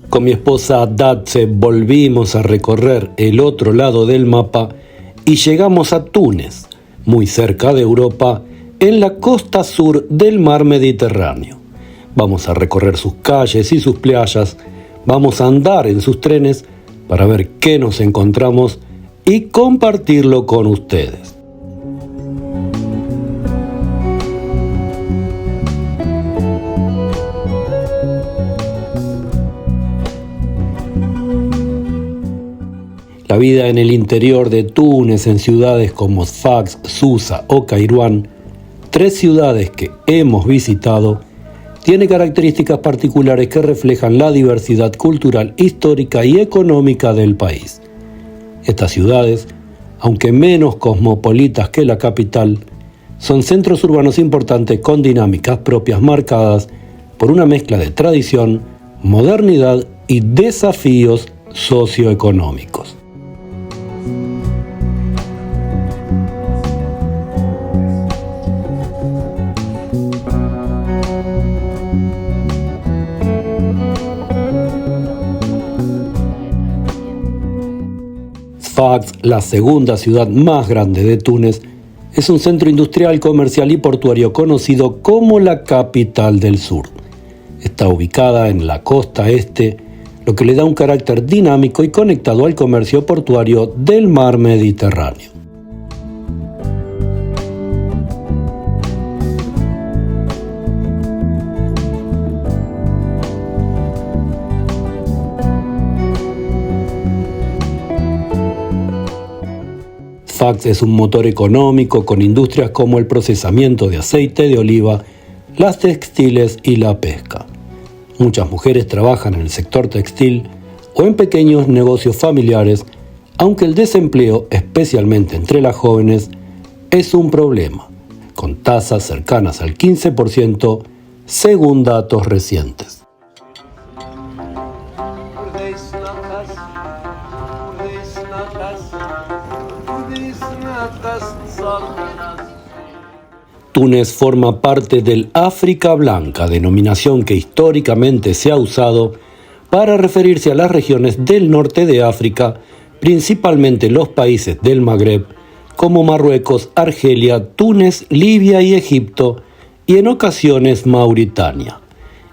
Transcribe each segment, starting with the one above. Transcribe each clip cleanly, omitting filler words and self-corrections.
Con mi esposa Datse volvimos a recorrer el otro lado del mapa y llegamos a Túnez, muy cerca de Europa, en la costa sur del mar Mediterráneo. Vamos a recorrer sus calles y sus playas, vamos a andar en sus trenes para ver qué nos encontramos y compartirlo con ustedes. La vida en el interior de Túnez, en ciudades como Sfax, Susa o Kairouan, 3 ciudades que hemos visitado, tiene características particulares que reflejan la diversidad cultural, histórica y económica del país. Estas ciudades, aunque menos cosmopolitas que la capital, son centros urbanos importantes con dinámicas propias marcadas por una mezcla de tradición, modernidad y desafíos socioeconómicos. Sfax, la segunda ciudad más grande de Túnez, es un centro industrial, comercial y portuario conocido como la capital del sur. Está ubicada en la costa este, lo que le da un carácter dinámico y conectado al comercio portuario del mar Mediterráneo. Sfax es un motor económico con industrias como el procesamiento de aceite de oliva, las textiles y la pesca. Muchas mujeres trabajan en el sector textil o en pequeños negocios familiares, aunque el desempleo, especialmente entre las jóvenes, es un problema, con tasas cercanas al 15% según datos recientes. Túnez forma parte del África Blanca, denominación que históricamente se ha usado para referirse a las regiones del norte de África, principalmente los países del Magreb, como Marruecos, Argelia, Túnez, Libia y Egipto, y en ocasiones Mauritania.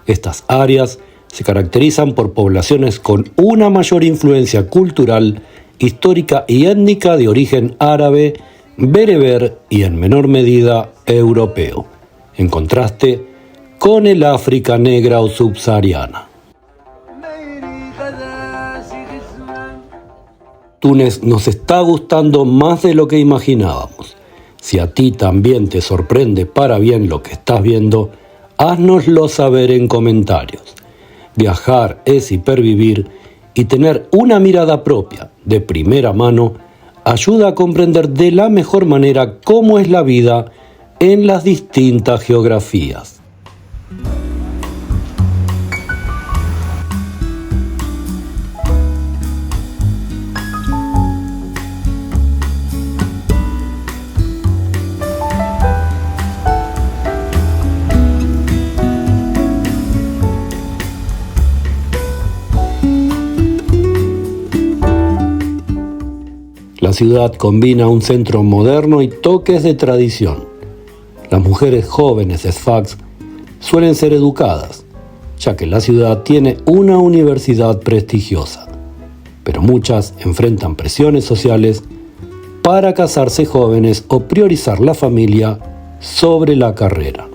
Estas áreas se caracterizan por poblaciones con una mayor influencia cultural, histórica y étnica de origen árabe, bereber y en menor medida europeo, en contraste con el África negra o subsahariana. Túnez nos está gustando más de lo que imaginábamos. Si a ti también te sorprende para bien lo que estás viendo, háznoslo saber en comentarios. Viajar es hipervivir y tener una mirada propia, de primera mano, ayuda a comprender de la mejor manera cómo es la vida en las distintas geografías. La ciudad combina un centro moderno y toques de tradición. Las mujeres jóvenes de Sfax suelen ser educadas, ya que la ciudad tiene una universidad prestigiosa, pero muchas enfrentan presiones sociales para casarse jóvenes o priorizar la familia sobre la carrera.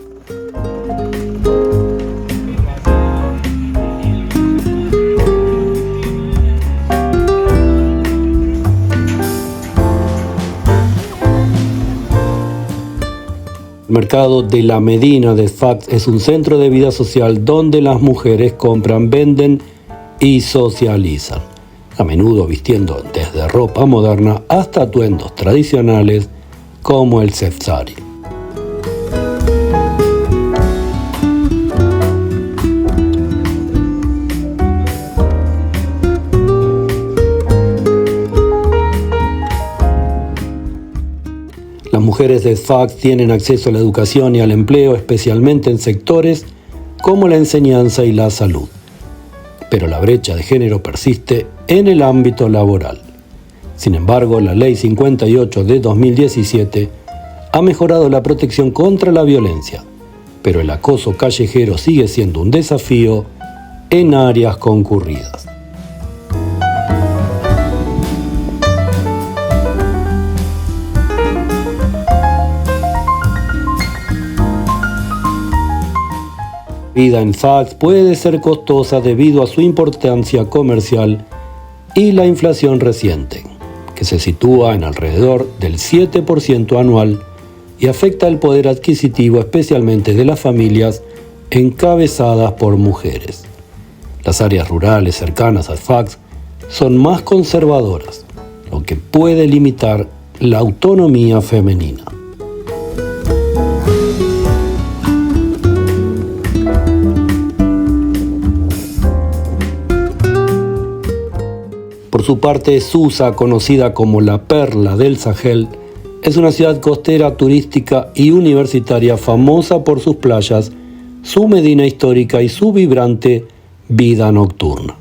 El mercado de la Medina de Sfax es un centro de vida social donde las mujeres compran, venden y socializan, a menudo vistiendo desde ropa moderna hasta atuendos tradicionales como el sefsari. mujeres de Sfax tienen acceso a la educación y al empleo, especialmente en sectores como la enseñanza y la salud. Pero la brecha de género persiste en el ámbito laboral. Sin embargo, la Ley 58 de 2017 ha mejorado la protección contra la violencia, pero el acoso callejero sigue siendo un desafío en áreas concurridas. La vida en Sfax puede ser costosa debido a su importancia comercial y la inflación reciente, que se sitúa en alrededor del 7% anual y afecta el poder adquisitivo especialmente de las familias encabezadas por mujeres. Las áreas rurales cercanas a Sfax son más conservadoras, lo que puede limitar la autonomía femenina. Por su parte, Susa, conocida como la Perla del Sahel, es una ciudad costera, turística y universitaria famosa por sus playas, su medina histórica y su vibrante vida nocturna.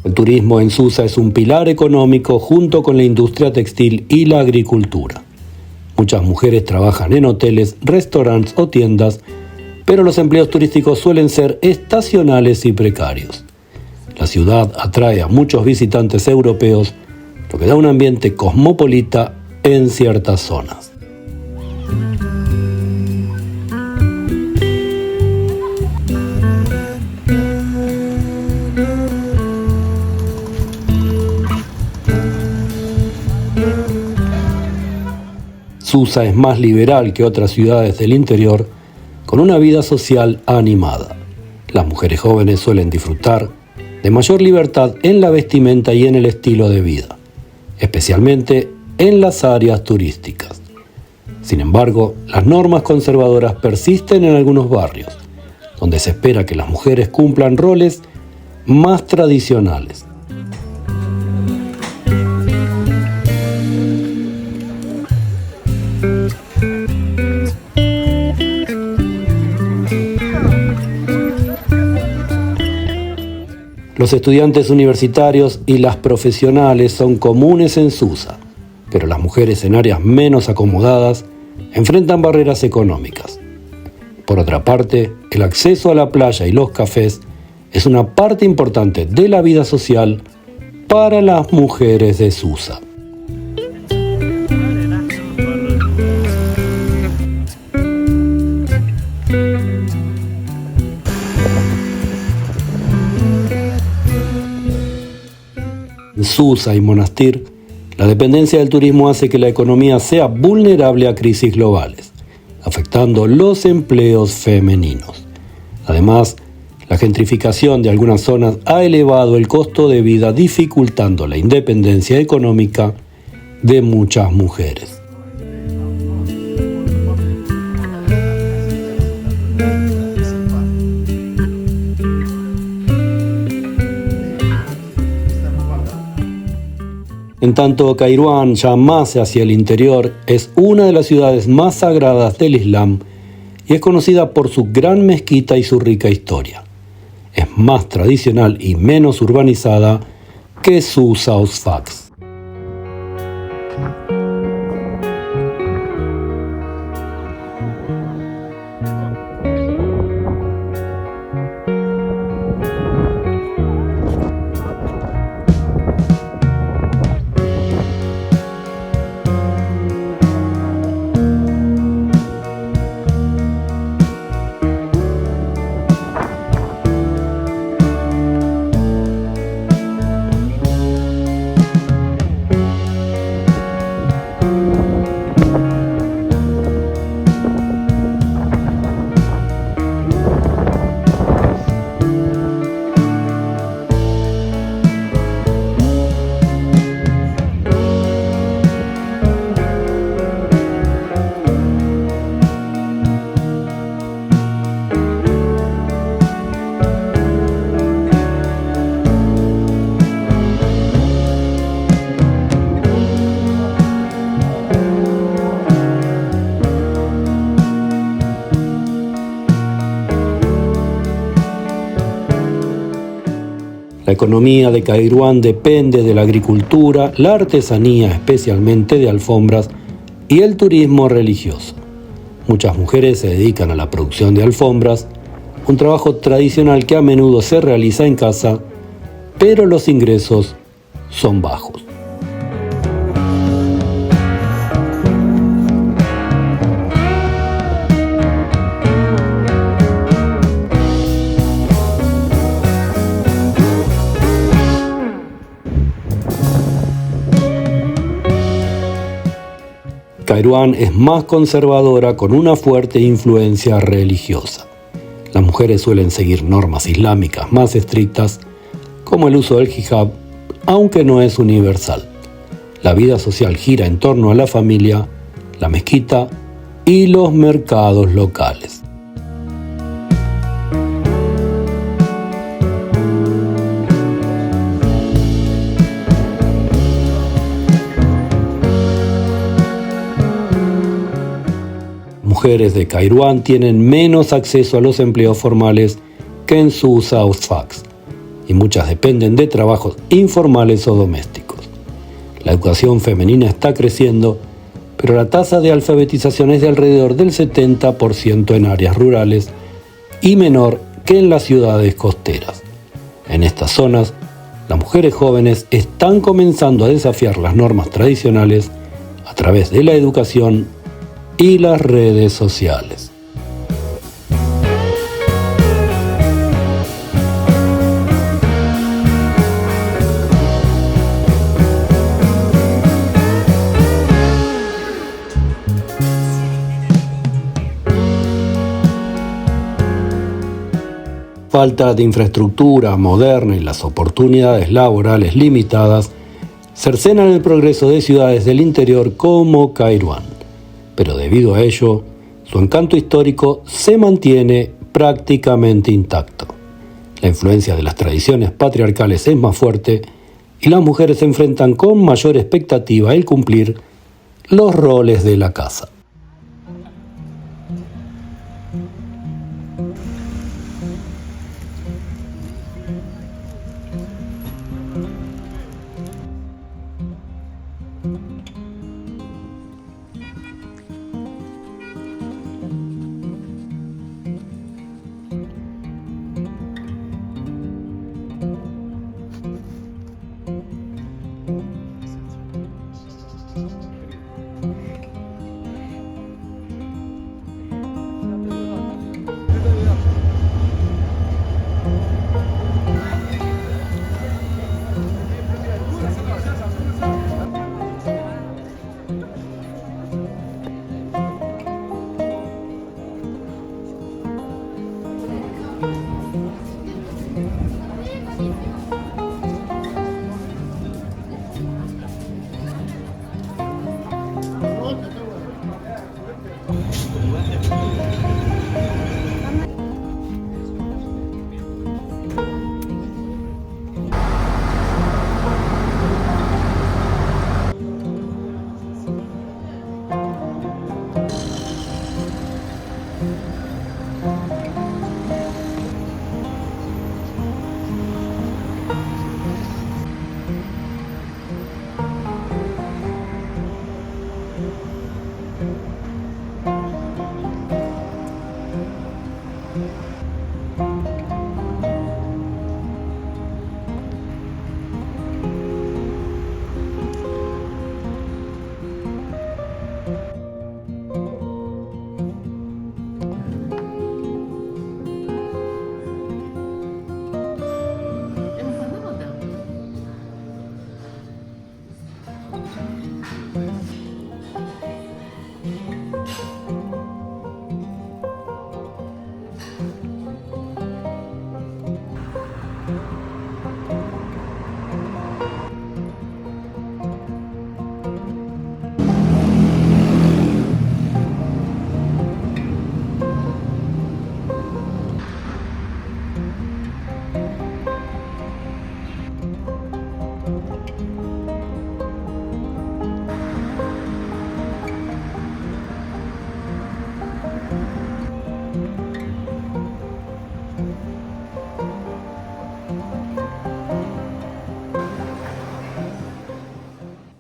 El turismo en Susa es un pilar económico junto con la industria textil y la agricultura. Muchas mujeres trabajan en hoteles, restaurantes o tiendas, pero los empleos turísticos suelen ser estacionales y precarios. La ciudad atrae a muchos visitantes europeos, lo que da un ambiente cosmopolita en ciertas zonas. Susa es más liberal que otras ciudades del interior, con una vida social animada. Las mujeres jóvenes suelen disfrutar de mayor libertad en la vestimenta y en el estilo de vida, especialmente en las áreas turísticas. Sin embargo, las normas conservadoras persisten en algunos barrios, donde se espera que las mujeres cumplan roles más tradicionales. Los estudiantes universitarios y las profesionales son comunes en Susa, pero las mujeres en áreas menos acomodadas enfrentan barreras económicas. Por otra parte, el acceso a la playa y los cafés es una parte importante de la vida social para las mujeres de Susa. En Susa y Monastir, la dependencia del turismo hace que la economía sea vulnerable a crisis globales, afectando los empleos femeninos. Además, la gentrificación de algunas zonas ha elevado el costo de vida, dificultando la independencia económica de muchas mujeres. En tanto, Kairouan, ya más hacia el interior, es una de las ciudades más sagradas del Islam y es conocida por su gran mezquita y su rica historia. Es más tradicional y menos urbanizada que Susa o Sfax. La economía de Kairouan depende de la agricultura, la artesanía, especialmente de alfombras, y el turismo religioso. Muchas mujeres se dedican a la producción de alfombras, un trabajo tradicional que a menudo se realiza en casa, pero los ingresos son bajos. Kairouan es más conservadora con una fuerte influencia religiosa. Las mujeres suelen seguir normas islámicas más estrictas, como el uso del hijab, aunque no es universal. La vida social gira en torno a la familia, la mezquita y los mercados locales. Mujeres de Kairouan tienen menos acceso a los empleos formales que en su South Fax, y muchas dependen de trabajos informales o domésticos. La educación femenina está creciendo, pero la tasa de alfabetización es de alrededor del 70% en áreas rurales y menor que en las ciudades costeras. En estas zonas, las mujeres jóvenes están comenzando a desafiar las normas tradicionales a través de la educación y las redes sociales. Falta de infraestructura moderna y las oportunidades laborales limitadas cercenan el progreso de ciudades del interior como Kairouan. Pero debido a ello, su encanto histórico se mantiene prácticamente intacto. La influencia de las tradiciones patriarcales es más fuerte y las mujeres se enfrentan con mayor expectativa el cumplir los roles de la casa.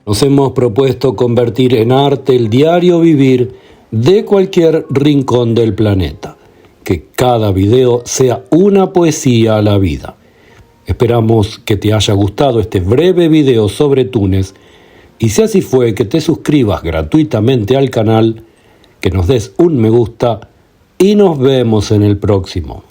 Nos hemos propuesto convertir en arte el diario vivir de cualquier rincón del planeta. Que cada video sea una poesía a la vida. Esperamos que te haya gustado este breve video sobre Túnez y si así fue, que te suscribas gratuitamente al canal, que nos des un me gusta y nos vemos en el próximo.